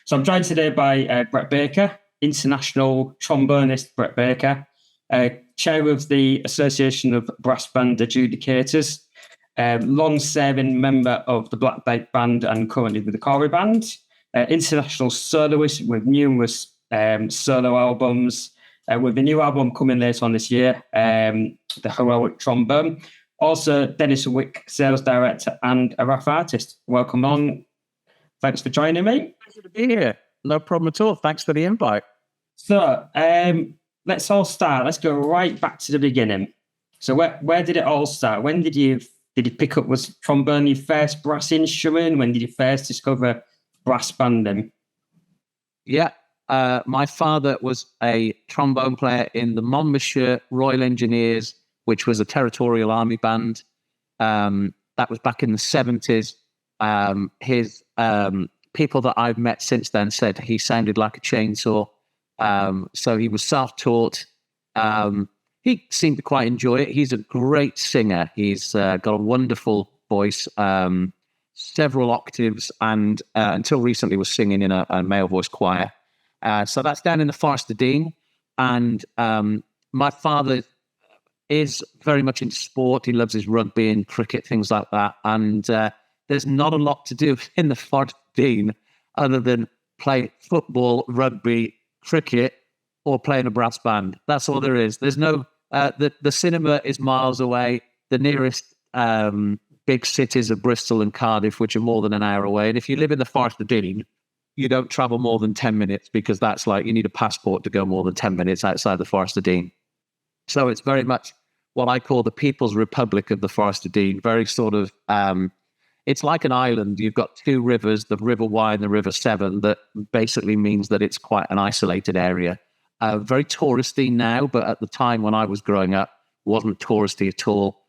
So I'm joined today by Brett Baker, international trombonist Brett Baker, chair of the Association of Brass Band Adjudicators, long-serving member of the Black Belt Band and currently with the Corey Band, international soloist with numerous solo albums, with a new album coming later on this year, The Heroic Trombone. Also, Dennis Wick, sales director and a rough artist. Welcome on. Thanks for joining me. Pleasure to be here. No problem at all. Thanks for the invite. So let's all start. Let's go right back to the beginning. So where did it all start? When did you pick up, was trombone your first brass instrument? When did you first discover brass banding? Yeah, my father was a trombone player in the Monmouthshire Royal Engineers, which was a territorial army band. That was back in the 70s. His people that I've met since then said he sounded like a chainsaw. So he was self-taught. He seemed to quite enjoy it. He's a great singer. He's got a wonderful voice, several octaves, and until recently was singing in a male voice choir. So that's down in the Forest of Dean. And my father is very much into sport. He loves his rugby and cricket, things like that. And there's not a lot to do in the Forest of Dean other than play football, rugby, cricket, or play in a brass band. That's all there is. There's no, the cinema is miles away. The nearest big cities are Bristol and Cardiff, which are more than an hour away. And if you live in the Forest of Dean, you don't travel more than 10 minutes because that's like, you need a passport to go more than 10 minutes outside the Forest of Dean. So it's very much what I call the People's Republic of the Forest of Dean, very sort of, it's like an island. You've got two rivers, the River Wye and the River Severn, that basically means that it's quite an isolated area. Very touristy now, but at the time when I was growing up, wasn't touristy at all.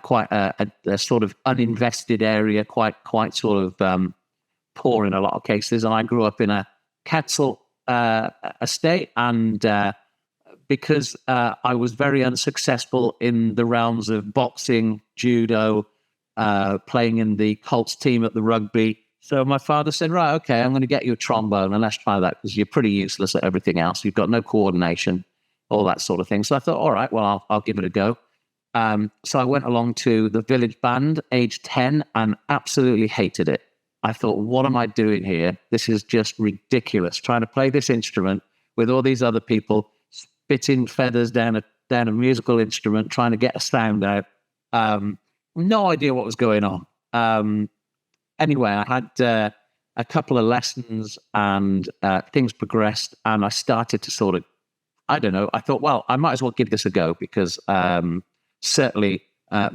Quite a sort of uninvested area, quite sort of poor in a lot of cases. And I grew up in a council estate, and because I was very unsuccessful in the realms of boxing, judo, playing in the Colts team at the rugby. So my father said, right, okay, I'm going to get you a trombone and let's try that because you're pretty useless at everything else. You've got no coordination, all that sort of thing. So I thought, all right, well, I'll give it a go. So I went along to the village band, age 10, and absolutely hated it. I thought, what am I doing here? This is just ridiculous, trying to play this instrument with all these other people, spitting feathers down a musical instrument, trying to get a sound out. No idea what was going on. Anyway, I had a couple of lessons and things progressed, and I started to sort of, I don't know, I thought, well, I might as well give this a go because certainly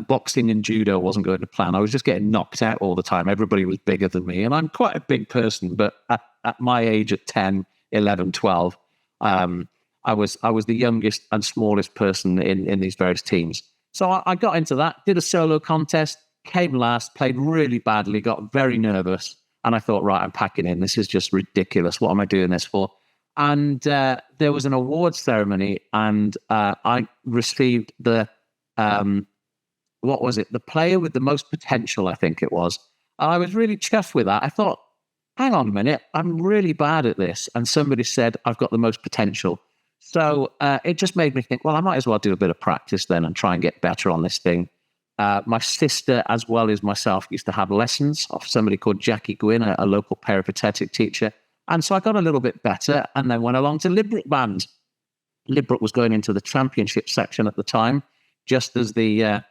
boxing and judo wasn't going to plan. I was just getting knocked out all the time. Everybody was bigger than me, and I'm quite a big person, but at my age at 10, 11, 12, I was the youngest and smallest person in these various teams. So I got into that, did a solo contest, came last, played really badly, got very nervous. And I thought, right, I'm packing in. This is just ridiculous. What am I doing this for? And there was an awards ceremony, and I received the, what was it? The player with the most potential, I think it was. And I was really chuffed with that. I thought, hang on a minute, I'm really bad at this. And somebody said, I've got the most potential. So it just made me think, well, I might as well do a bit of practice then and try and get better on this thing. My sister, as well as myself, used to have lessons of somebody called Jackie Gwynn, a local peripatetic teacher. And so I got a little bit better and then went along to Lidbrook Band. Lidbrook was going into the championship section at the time, just as the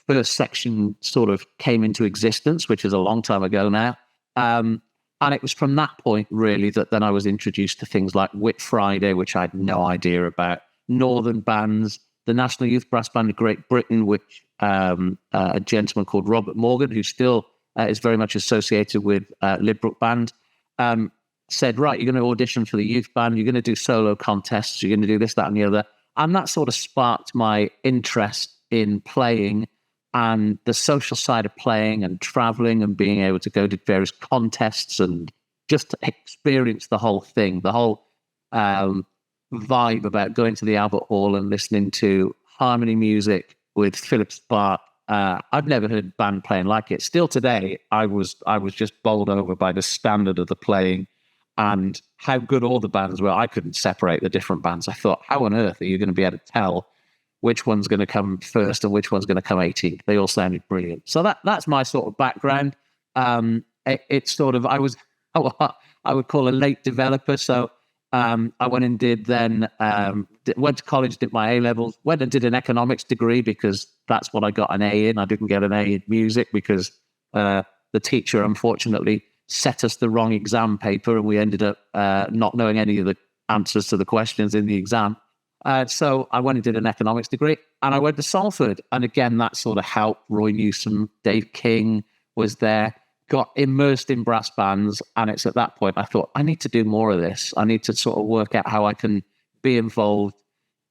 first section sort of came into existence, which is a long time ago now. And it was from that point, really, that then I was introduced to things like Whit Friday, which I had no idea about, Northern bands, the National Youth Brass Band of Great Britain, which a gentleman called Robert Morgan, who still is very much associated with Lidbrook Band, said, right, you're going to audition for the youth band, you're going to do solo contests, you're going to do this, that, and the other. And that sort of sparked my interest in playing and the social side of playing and traveling and being able to go to various contests and just to experience the whole thing, the whole vibe about going to the Albert Hall and listening to harmony music with Philip Spark. I've never heard band playing like it. Still today, I was just bowled over by the standard of the playing and how good all the bands were. I couldn't separate the different bands. I thought, how on earth are you going to be able to tell which one's going to come first and which one's going to come 18th? They all sounded brilliant. So that's my sort of background. It's sort of, I would call a late developer. So I went and did then, went to college, did my A-levels, went and did an economics degree because that's what I got an A in. I didn't get an A in music because the teacher, unfortunately, set us the wrong exam paper and we ended up not knowing any of the answers to the questions in the exam. So I went and did an economics degree and I went to Salford. And again, that sort of helped. Roy Newsom, Dave King was there, got immersed in brass bands. And it's at that point I thought, I need to do more of this. I need to sort of work out how I can be involved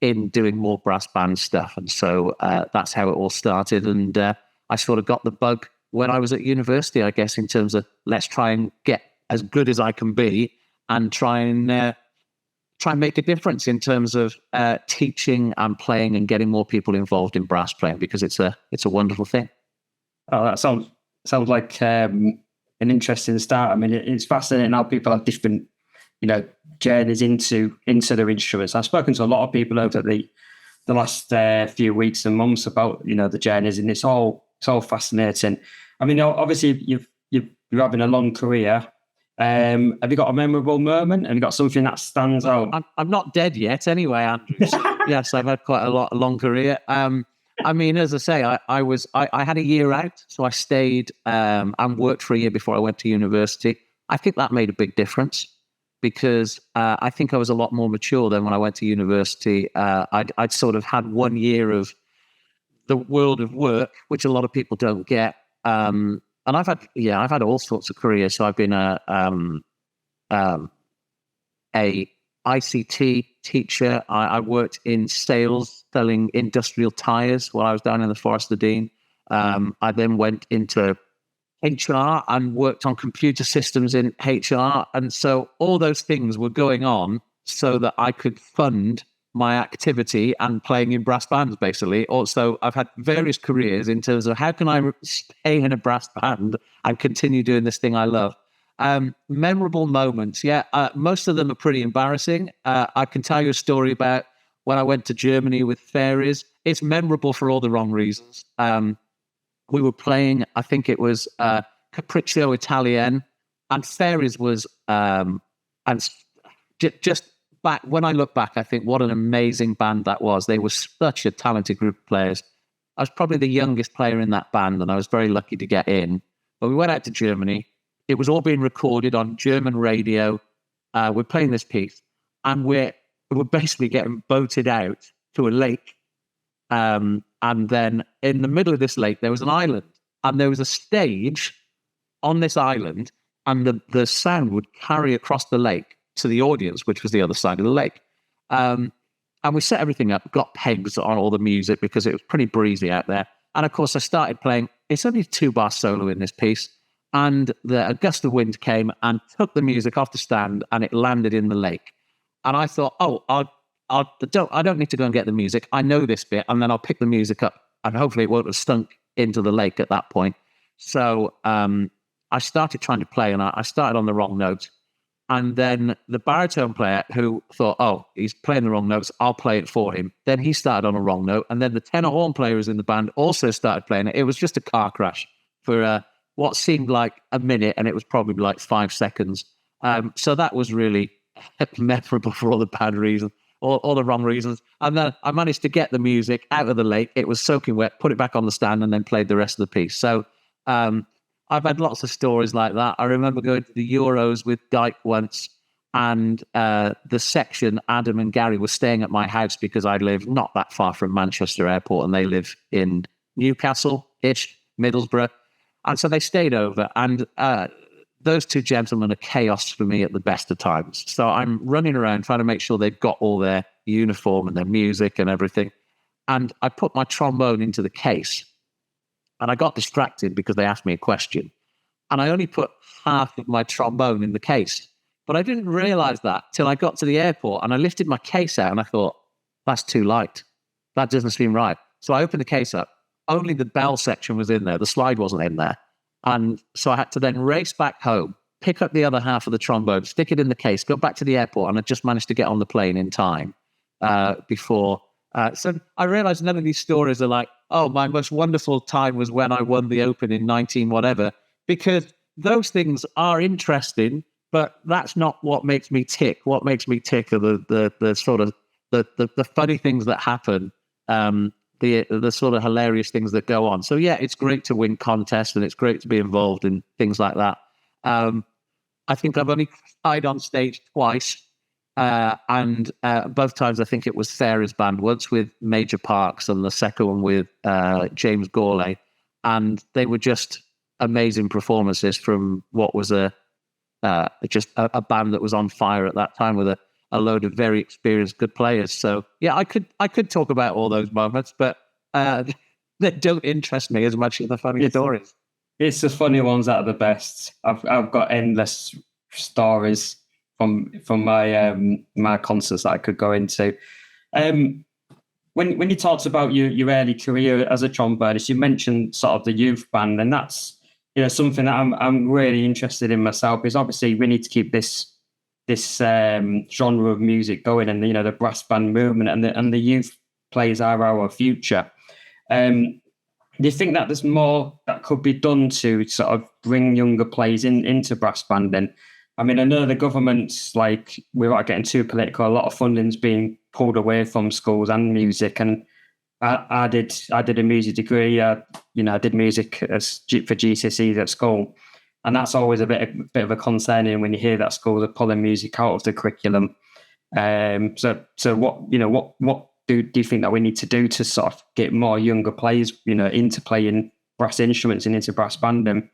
in doing more brass band stuff. And so that's how it all started. And I sort of got the bug when I was at university, I guess, in terms of let's try and get as good as I can be and try and make a difference in terms of teaching and playing and getting more people involved in brass playing because it's a wonderful thing. Oh, that sounds like an interesting start. I mean, it's fascinating how people have different, journeys into their instruments. I've spoken to a lot of people over the last few weeks and months about the journeys, and it's all fascinating. I mean, obviously you're having a long career. Have you got a memorable moment? Have you got something that stands out? I'm not dead yet, anyway, Andrew. Yes, I've had quite a long career. I mean, as I say, I had a year out, so I stayed and worked for a year before I went to university. I think that made a big difference because I think I was a lot more mature than when I went to university. I'd sort of had 1 year of the world of work, which a lot of people don't get. And I've had all sorts of careers. So I've been a ICT teacher. I worked in sales, selling industrial tires while I was down in the Forest of Dean. I then went into HR and worked on computer systems in HR. And so all those things were going on so that I could fund my activity and playing in brass bands, basically. Also, I've had various careers in terms of how can I stay in a brass band and continue doing this thing I love. Memorable moments, most of them are pretty embarrassing. I can tell you a story about when I went to Germany with Fairies. It's memorable for all the wrong reasons. We were playing, I think it was Capriccio Italienne, and Fairies was, just back when I look back, I think what an amazing band that was. They were such a talented group of players. I was probably the youngest player in that band, and I was very lucky to get in. But we went out to Germany. It was all being recorded on German radio. We're playing this piece, and we're basically getting boated out to a lake. And then in the middle of this lake, there was an island, and there was a stage on this island, and the sound would carry across the lake to the audience, which was the other side of the lake. And we set everything up, got pegs on all the music because it was pretty breezy out there. And of course, I started playing. It's only a 2-bar solo in this piece. And a gust of wind came and took the music off the stand and it landed in the lake. And I thought, I don't need to go and get the music. I know this bit, and then I'll pick the music up and hopefully it won't have stunk into the lake at that point. So I started trying to play and I started on the wrong note. And then the baritone player who thought, he's playing the wrong notes, I'll play it for him. Then he started on a wrong note. And then the tenor horn players in the band also started playing it. It was just a car crash for what seemed like a minute, and it was probably like 5 seconds. So that was really memorable for all the bad reasons, all the wrong reasons. And then I managed to get the music out of the lake. It was soaking wet, put it back on the stand, and then played the rest of the piece. So I've had lots of stories like that. I remember going to the Euros with Dyke once, and the section, Adam and Gary, were staying at my house because I live not that far from Manchester Airport, and they live in Newcastle-ish, Middlesbrough. And so they stayed over, and those two gentlemen are chaos for me at the best of times. So I'm running around trying to make sure they've got all their uniform and their music and everything. And I put my trombone into the case. And I got distracted because they asked me a question. And I only put half of my trombone in the case. But I didn't realize that till I got to the airport and I lifted my case out and I thought, that's too light. That doesn't seem right. So I opened the case up. Only the bell section was in there. The slide wasn't in there. And so I had to then race back home pick up the other half of the trombone, stick it in the case, go back to the airport, and I just managed to get on the plane in time before. So I realized none of these stories are like, oh, my most wonderful time was when I won the Open in 19 whatever, because those things are interesting, but that's not what makes me tick. What makes me tick are the sort of the funny things that happen, the sort of hilarious things that go on. So yeah, it's great to win contests and it's great to be involved in things like that. I think I've only cried on stage twice. And both times I think it was Sarah's band, once with Major Parks and the second one with James Gourlay. And they were just amazing performances from what was just a band that was on fire at that time with a load of very experienced, good players. So yeah, I could talk about all those moments, but they don't interest me as much as the funny stories. It's the funny ones that are the best. I've got endless stories from my concerts that I could go into. When you talked about your early career as a trombonist, you mentioned sort of the youth band, and that's something that I'm really interested in myself. Because obviously we need to keep this genre of music going, and the brass band movement and the youth players are our future. Do you think that there's more that could be done to sort of bring younger players into brass banding? I mean, I know the government's like, without getting too political, a lot of funding's being pulled away from schools and music. And I did a music degree. I did music for GCSEs at school, and that's always a bit of a concern when you hear that schools are pulling music out of the curriculum. So what do you think that we need to do to sort of get more younger players, into playing brass instruments and into brass banding?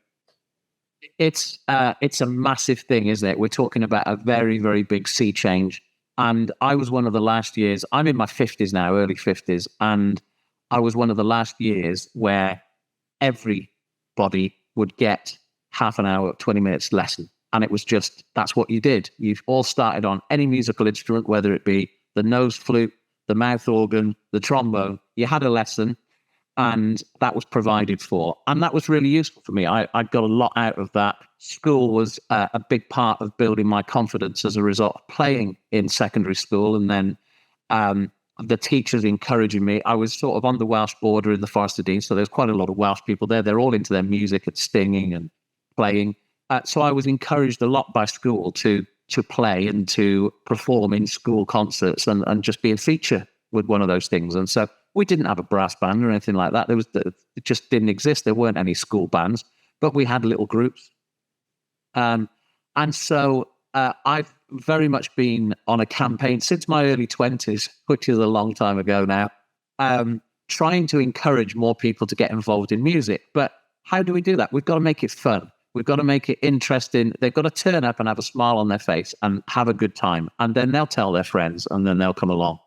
It's a massive thing, isn't it? We're talking about a very, very big sea change. And I was one of the last years, I'm in my 50s now, early 50s, and I was one of the last years where everybody would get half an hour, 20 minutes lesson. And it was just, that's what you did. You've all started on any musical instrument, whether it be the nose flute, the mouth organ, the trombone. You had a lesson, and that was provided for. And that was really useful for me. I got a lot out of that. School was a big part of building my confidence as a result of playing in secondary school. And then the teachers encouraging me. I was sort of on the Welsh border in the Forest of Dean, so there's quite a lot of Welsh people there. They're all into their music and singing and playing. So I was encouraged a lot by school to play and to perform in school concerts and just be a feature with one of those things. And so we didn't have a brass band or anything like that. It just didn't exist. There weren't any school bands, but we had little groups. And so I've very much been on a campaign since my early 20s, which is a long time ago now, trying to encourage more people to get involved in music. But how do we do that? We've got to make it fun. We've got to make it interesting. They've got to turn up and have a smile on their face and have a good time. And then they'll tell their friends and then they'll come along.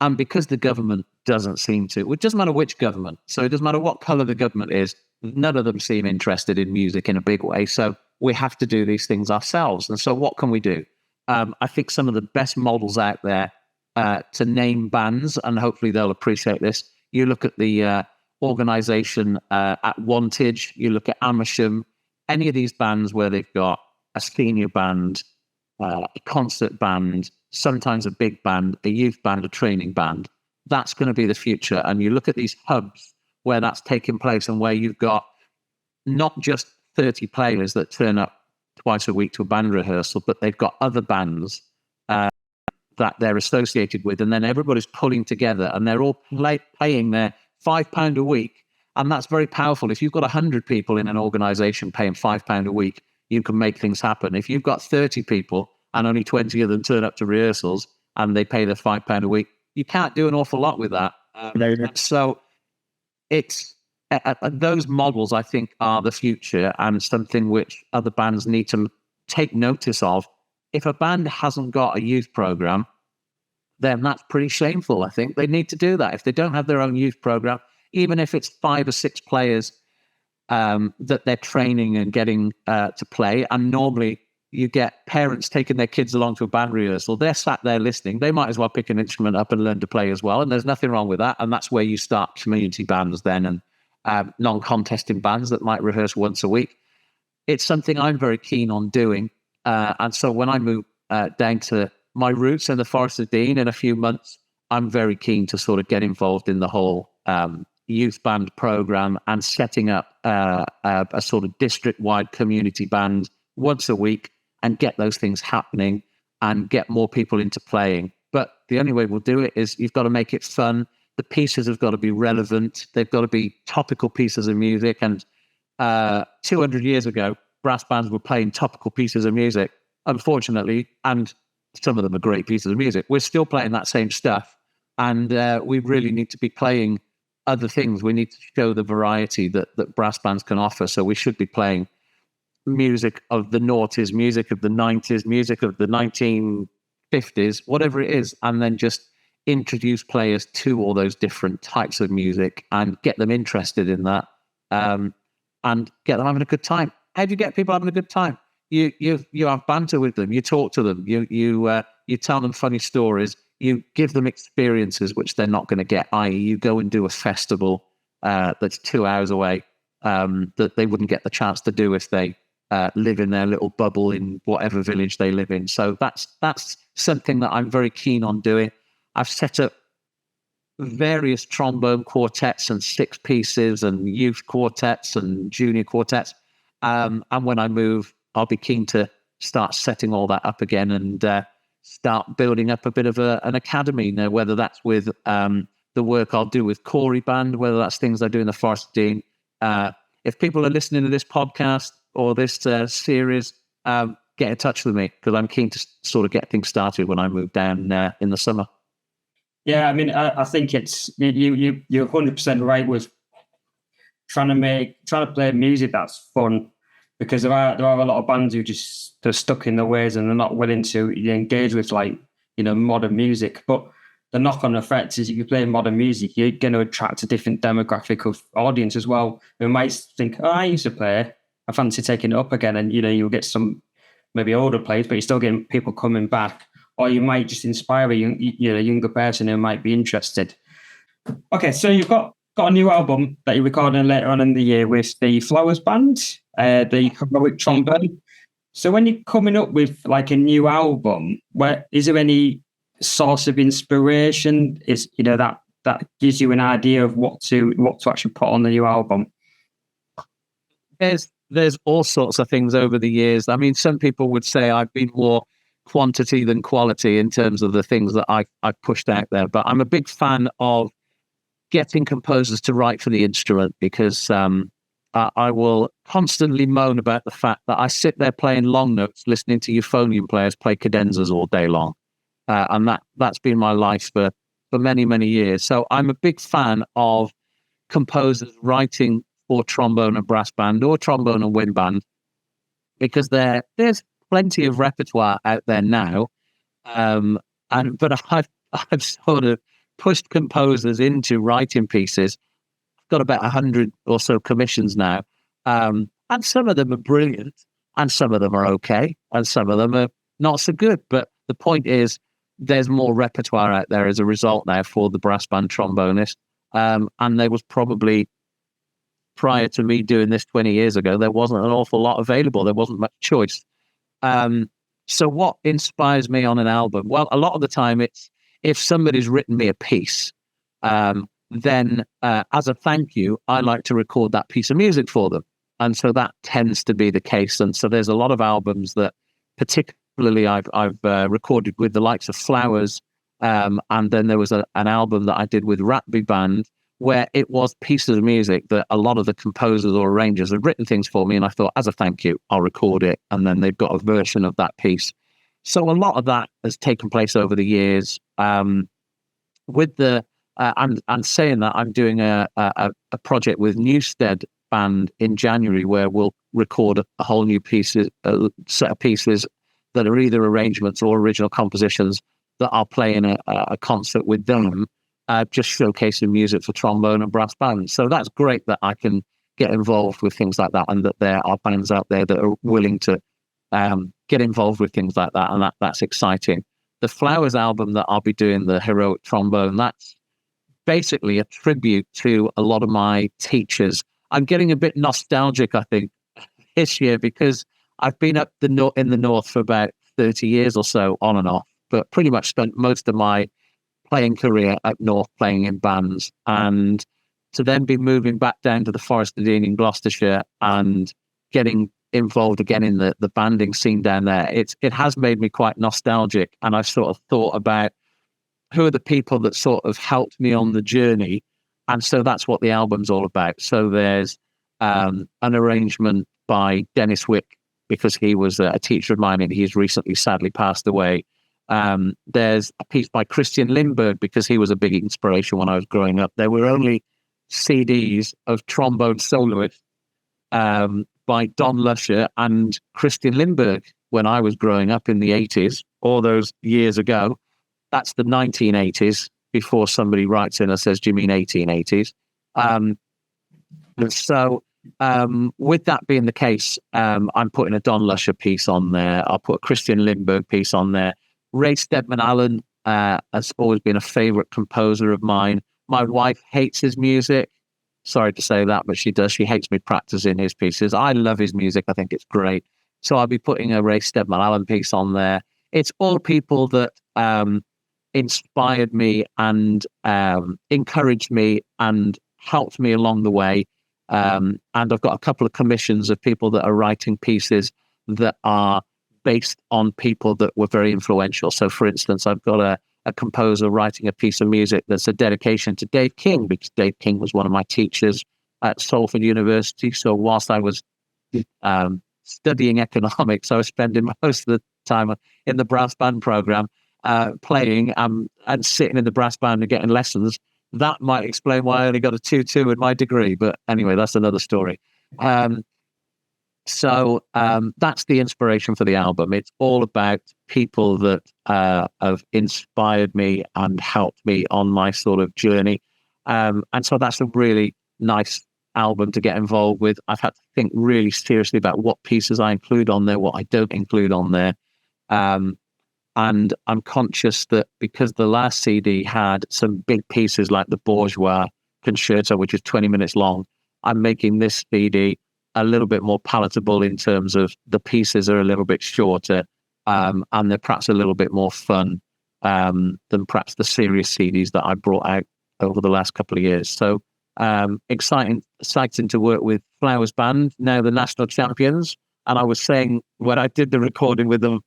And because the government doesn't seem to, it doesn't matter which government, so it doesn't matter what color the government is, none of them seem interested in music in a big way. So we have to do these things ourselves. And so what can we do? I think some of the best models out there to name bands, and hopefully they'll appreciate this. You look at the organization at Wantage, you look at Amersham, any of these bands where they've got a senior band, a concert band, sometimes a big band, a youth band, a training band. That's going to be the future. And you look at these hubs where that's taking place and where you've got not just 30 players that turn up twice a week to a band rehearsal, but they've got other bands that they're associated with. And then everybody's pulling together and they're all paying their £5 a week. And that's very powerful. If you've got 100 people in an organization paying £5 a week, you can make things happen. If you've got 30 people and only 20 of them turn up to rehearsals and they pay their £5 a week, you can't do an awful lot with that. So it's those models, I think, are the future and something which other bands need to take notice of. If a band hasn't got a youth program, then that's pretty shameful, I think. They need to do that. If they don't have their own youth program, even if it's 5 or 6 players that they're training and getting to play, and normally you get parents taking their kids along to a band rehearsal, they're sat there listening. They might as well pick an instrument up and learn to play as well, and there's nothing wrong with that. And that's where you start community bands then, and non-contesting bands that might rehearse once a week. it's something I'm very keen on doing. And so when I move down to my roots in the Forest of Dean in a few months, I'm very keen to sort of get involved in the whole youth band program and setting up a sort of district-wide community band once a week and get those things happening and get more people into playing. But the only way we'll do it is you've got to make it fun. The pieces have got to be relevant. They've got to be topical pieces of music. And 200 years ago, brass bands were playing topical pieces of music, unfortunately, and some of them are great pieces of music. We're still playing that same stuff, and we really need to be playing other things. We need to show the variety that brass bands can offer. So we should be playing music of the noughties, music of the 90s, music of the 1950s, whatever it is, and then just introduce players to all those different types of music and get them interested in that, and get them having a good time. How do you get people having a good time? You have banter with them, you talk to them, you tell them funny stories, you give them experiences which they're not going to get, i.e. you go and do a festival that's 2 hours away that they wouldn't get the chance to do if they live in their little bubble in whatever village they live in. So that's something that I'm very keen on doing. I've set up various trombone quartets and six pieces and youth quartets and junior quartets. And when I move, I'll be keen to start setting all that up again and start building up a bit of an academy now, whether that's with the work I'll do with Corey Band, whether that's things I do in the Forest of Dean. If people are listening to this podcast or this series, get in touch with me because I'm keen to sort of get things started when I move down in the summer. Yeah, I mean, I think it's you're 100% right with trying to play music that's fun, because there are a lot of bands who they're stuck in their ways and they're not willing to engage with modern music. But the knock-on effect is if you play modern music, you're going to attract a different demographic of audience as well, who might think, "Oh, I used to play, I fancy taking it up again," and you'll get some maybe older players, but you're still getting people coming back. Or you might just inspire a younger person who might be interested. Okay, so you've got a new album that you're recording later on in the year with the Flowers Band, the Heroic Trombone. So when you're coming up with like a new album, is there any source of inspiration? Is that gives you an idea of what to actually put on the new album? There's all sorts of things over the years. I mean, some people would say I've been more quantity than quality in terms of the things that I pushed out there. But I'm a big fan of getting composers to write for the instrument because I will constantly moan about the fact that I sit there playing long notes, listening to euphonium players play cadenzas all day long. And that's been my life for many, many years. So I'm a big fan of composers writing for trombone and brass band or trombone and wind band because there's plenty of repertoire out there now, but I've sort of pushed composers into writing pieces. I've got about 100 or so commissions now, and some of them are brilliant, and some of them are okay, and some of them are not so good. But the point is, there's more repertoire out there as a result now for the brass band trombonist, and there was probably, prior to me doing this 20 years ago, there wasn't an awful lot available. There wasn't much choice. So what inspires me on an album? Well, a lot of the time it's if somebody's written me a piece, then as a thank you, I like to record that piece of music for them. And so that tends to be the case. And so there's a lot of albums that particularly I've recorded with the likes of Flowers. And then there was an album that I did with Ratby Band, where it was pieces of music that a lot of the composers or arrangers had written things for me. And I thought, as a thank you, I'll record it. And then they've got a version of that piece. So a lot of that has taken place over the years. With the, I'm saying that I'm doing a project with Newstead Band in January, where we'll record a whole new set of pieces that are either arrangements or original compositions that I'll play in a concert with them. Just showcasing music for trombone and brass bands. So that's great that I can get involved with things like that, and that there are bands out there that are willing to get involved with things like that, and that's exciting. The Flowers album that I'll be doing, the Heroic Trombone, that's basically a tribute to a lot of my teachers. I'm getting a bit nostalgic, I think, this year because I've been up in the north for about 30 years or so, on and off, but pretty much spent most of my playing career up north playing in bands, and to then be moving back down to the Forest of Dean in Gloucestershire and getting involved again in the banding scene down there, it has made me quite nostalgic. And I've sort of thought about who are the people that sort of helped me on the journey. And so that's what the album's all about. So there's an arrangement by Dennis Wick, because he was a teacher of mine and he's recently sadly passed away. There's a piece by Christian Lindberg, because he was a big inspiration when I was growing up. There were only CDs of trombone soloists by Don Lusher and Christian Lindberg when I was growing up in the 80s, all those years ago. That's the 1980s, before somebody writes in and says, do you mean 1880s? And so with that being the case, I'm putting a Don Lusher piece on there. I'll put a Christian Lindberg piece on there. Ray Stedman Allen has always been a favorite composer of mine. My wife hates his music. Sorry to say that, but she does. She hates me practicing his pieces. I love his music. I think it's great. So I'll be putting a Ray Stedman Allen piece on there. It's all people that inspired me and encouraged me and helped me along the way. And I've got a couple of commissions of people that are writing pieces that are based on people that were very influential. So, for instance, I've got a composer writing a piece of music that's a dedication to Dave King, because Dave King was one of my teachers at Salford University. So whilst I was studying economics, I was spending most of the time in the brass band program playing and sitting in the brass band and getting lessons. That might explain why I only got a 2-2 in my degree. But anyway, that's another story. So that's the inspiration for the album. It's all about people that have inspired me and helped me on my sort of journey. And so that's a really nice album to get involved with. I've had to think really seriously about what pieces I include on there, what I don't include on there. And I'm conscious that because the last CD had some big pieces like the Bourgeois Concerto, which is 20 minutes long, I'm making this CD a little bit more palatable in terms of the pieces are a little bit shorter and they're perhaps a little bit more fun than perhaps the serious CDs that I brought out over the last couple of years. So exciting to work with Flowers Band, now the national champions. And I was saying when I did the recording with them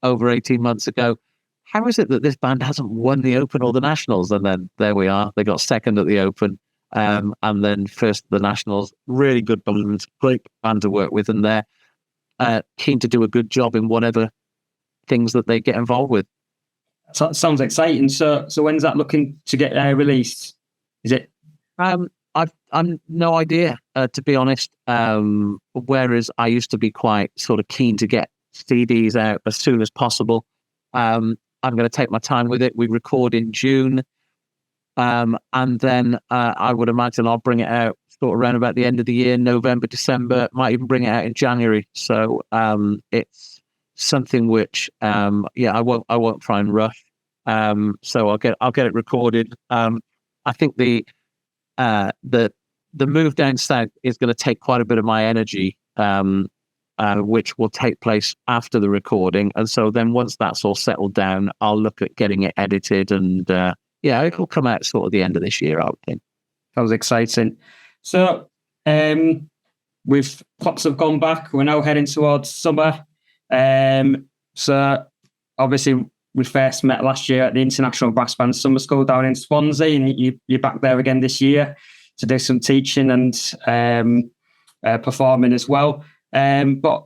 over 18 months ago, how is it that this band hasn't won the Open or the Nationals? And then there we are. They got second at the Open. And then first the Nationals. Really good band, great band to work with, and they're keen to do a good job in whatever things that they get involved with. So that sounds exciting. So when's that looking to get released? Is it? I've no idea, to be honest. Whereas I used to be quite sort of keen to get CDs out as soon as possible. I'm going to take my time with it. We record in June. And then I would imagine I'll bring it out sort of around about the end of the year, November, December, might even bring it out in January. So it's something which, I won't try and rush. So I'll get it recorded. I think the move down south is going to take quite a bit of my energy, which will take place after the recording. And so then once that's all settled down, I'll look at getting it edited and it'll come out sort of the end of this year, I would think. That was exciting. So with clocks have gone back, we're now heading towards summer. So obviously we first met last year at the International Brass Band Summer School down in Swansea, and you're back there again this year to do some teaching and performing as well. But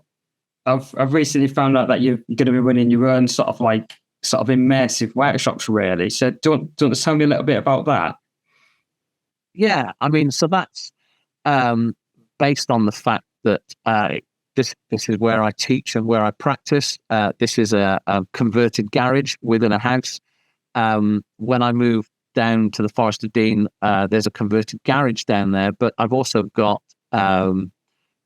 I've recently found out that you're going to be running your own sort of immersive workshops, really. So do you want to tell me a little bit about that? Yeah, I mean, so that's based on the fact that this is where I teach and where I practice. This is a converted garage within a house. When I moved down to the Forest of Dean, there's a converted garage down there, but I've also got,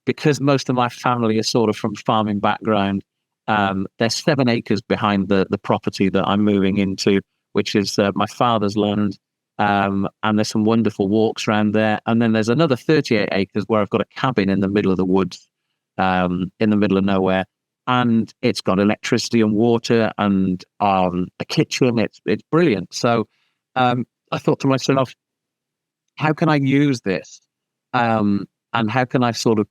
because most of my family is sort of from farming background, there's 7 acres behind the property that I'm moving into, which is my father's land. And there's some wonderful walks around there. And then there's another 38 acres where I've got a cabin in the middle of the woods, in the middle of nowhere, and it's got electricity and water and a kitchen. It's brilliant. So I thought to myself, how can I use this, and how can I sort of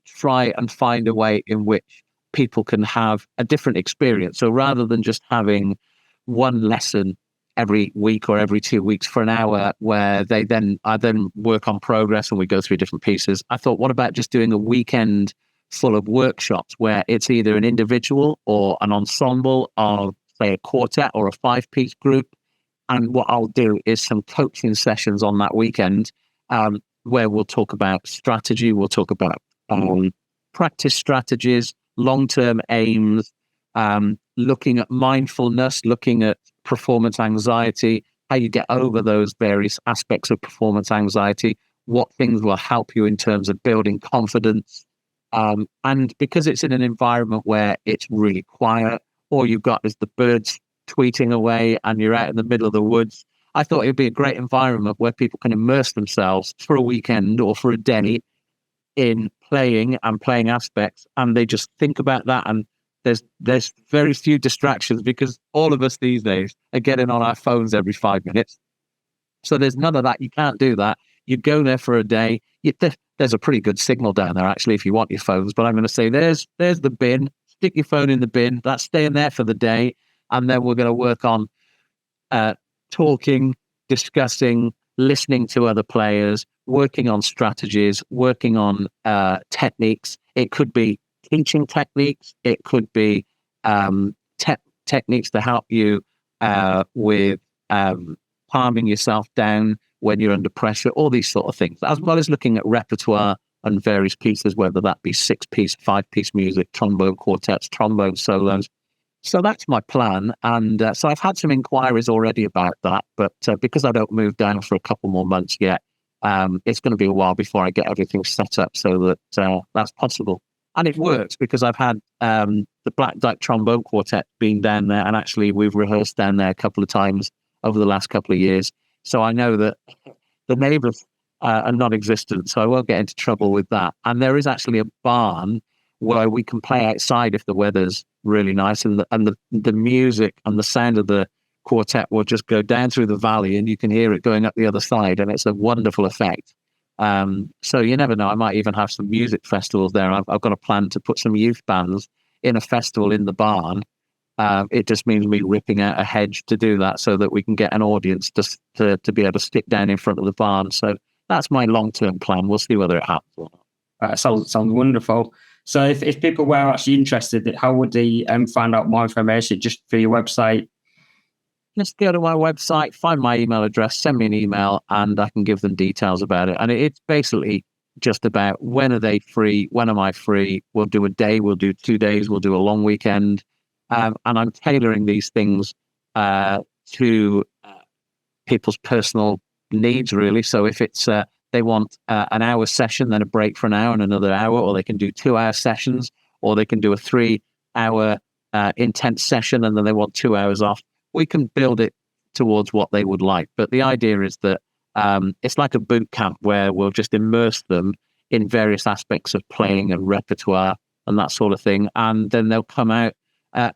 try and find a way in which people can have a different experience. So rather than just having one lesson every week or every 2 weeks for an hour where I then work on progress and we go through different pieces, I thought, what about just doing a weekend full of workshops where it's either an individual or an ensemble of, say, a quartet or a 5-piece group. And what I'll do is some coaching sessions on that weekend, where we'll talk about strategy, we'll talk about practice strategies, long-term aims, looking at mindfulness, looking at performance anxiety, how you get over those various aspects of performance anxiety, what things will help you in terms of building confidence. And because it's in an environment where it's really quiet, all you've got is the birds tweeting away and you're out in the middle of the woods, I thought it'd be a great environment where people can immerse themselves for a weekend or for a day in playing and playing aspects, and they just think about that. And there's very few distractions because all of us these days are getting on our phones every 5 minutes. So there's none of that. You can't do that. You go there for a day. There's a pretty good signal down there, actually, if you want your phones. But I'm going to say there's the bin. Stick your phone in the bin. That's staying there for the day. And then we're going to work on talking, discussing, listening to other players, working on strategies, working on techniques. It could be teaching techniques. It could be techniques to help you with calming yourself down when you're under pressure, all these sort of things, as well as looking at repertoire and various pieces, whether that be 6-piece, 5-piece music, trombone quartets, trombone solos. So that's my plan. And so I've had some inquiries already about that, but because I don't move down for a couple more months yet, it's going to be a while before I get everything set up so that that's possible. And it works because I've had the Black Duck Trombone Quartet being down there, and actually we've rehearsed down there a couple of times over the last couple of years. So I know that the neighbours are non-existent, so I won't get into trouble with that. And there is actually a barn where we can play outside if the weather's really nice, and the music and the sound of the quartet will just go down through the valley and you can hear it going up the other side, and it's a wonderful effect. So you never know, I might even have some music festivals there. I've got a plan to put some youth bands in a festival in the barn. It just means me ripping out a hedge to do that so that we can get an audience to be able to stick down in front of the barn. So that's my long-term plan. We'll see whether it happens or not. Sounds wonderful. So if people were actually interested, how would they find out more information? Just through your website? Just go to my website, find my email address, send me an email, and I can give them details about it. And it's basically just about when are they free, when am I free. We'll do a day, we'll do 2 days, we'll do a long weekend. And I'm tailoring these things to people's personal needs, really. So if it's they want an hour session, then a break for an hour and another hour, or they can do 2-hour sessions, or they can do a 3-hour intense session and then they want 2 hours off. We can build it towards what they would like. But the idea is that it's like a boot camp where we'll just immerse them in various aspects of playing and repertoire and that sort of thing. And then they'll come out,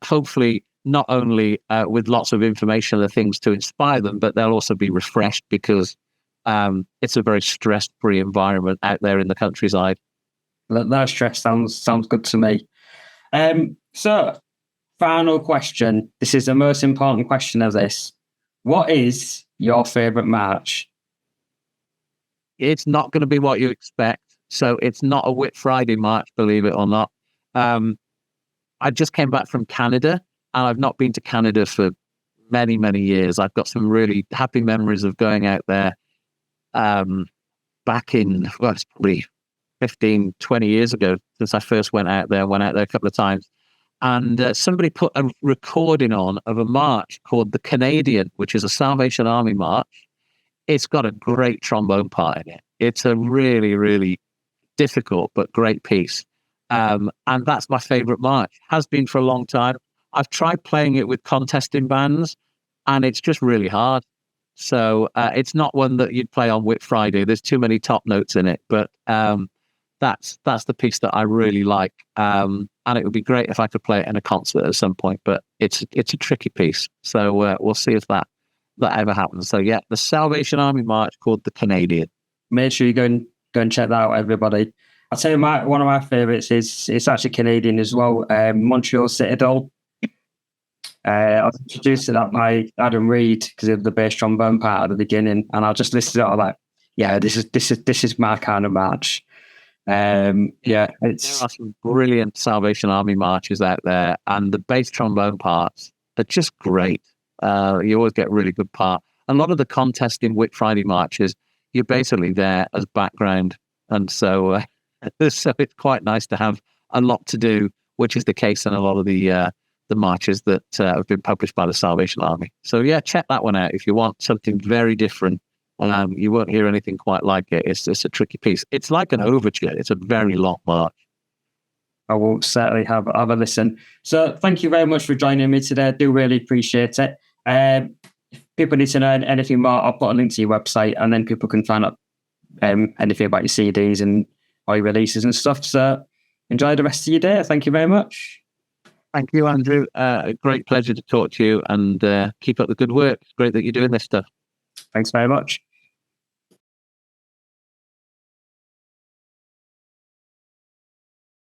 hopefully, not only with lots of information and things to inspire them, but they'll also be refreshed because it's a very stress-free environment out there in the countryside. That stress sounds good to me. So, final question. This is the most important question of this. What is your favourite march? It's not going to be what you expect. So it's not a Whit Friday march, believe it or not. I just came back from Canada, and I've not been to Canada for many, many years. I've got some really happy memories of going out there back in, well, it's probably 15, 20 years ago since I first went out there a couple of times. And somebody put a recording on of a march called the Canadian, which is a Salvation Army march. It's got a great trombone part in it. It's a really, really difficult but great piece. And that's my favorite march. Has been for a long time. I've tried playing it with contesting bands, and it's just really hard. So it's not one that you'd play on Whit Friday. There's too many top notes in it. But that's the piece that I really like. And it would be great if I could play it in a concert at some point, but it's a tricky piece. So we'll see if that ever happens. So yeah, the Salvation Army March called the Canadian. Make sure you go and check that out, everybody. I'll tell you, one of my favourites is it's actually Canadian as well. Montreal Citadel. I was introduced to that by Adam Reed because of the bass trombone part at the beginning, and I'll just listen to it. I'm like, yeah, this is my kind of march. There are some brilliant Salvation Army marches out there, and the bass trombone parts are just great. You always get really good part. A lot of the contesting Whit Friday marches, you're basically there as background, and so so it's quite nice to have a lot to do, which is the case in a lot of the marches that have been published by the Salvation Army. So yeah, check that one out if you want something very different. You won't hear anything quite like it. It's a tricky piece. It's like an overture. It's a very long march. I will certainly have a listen. So thank you very much for joining me today. I do really appreciate it. If people need to know anything more, I'll put a link to your website, and then people can find out anything about your CDs and all your releases and stuff. So enjoy the rest of your day. Thank you very much. Thank you, Andrew. A great pleasure to talk to you, and keep up the good work. It's great that you're doing this stuff. Thanks very much.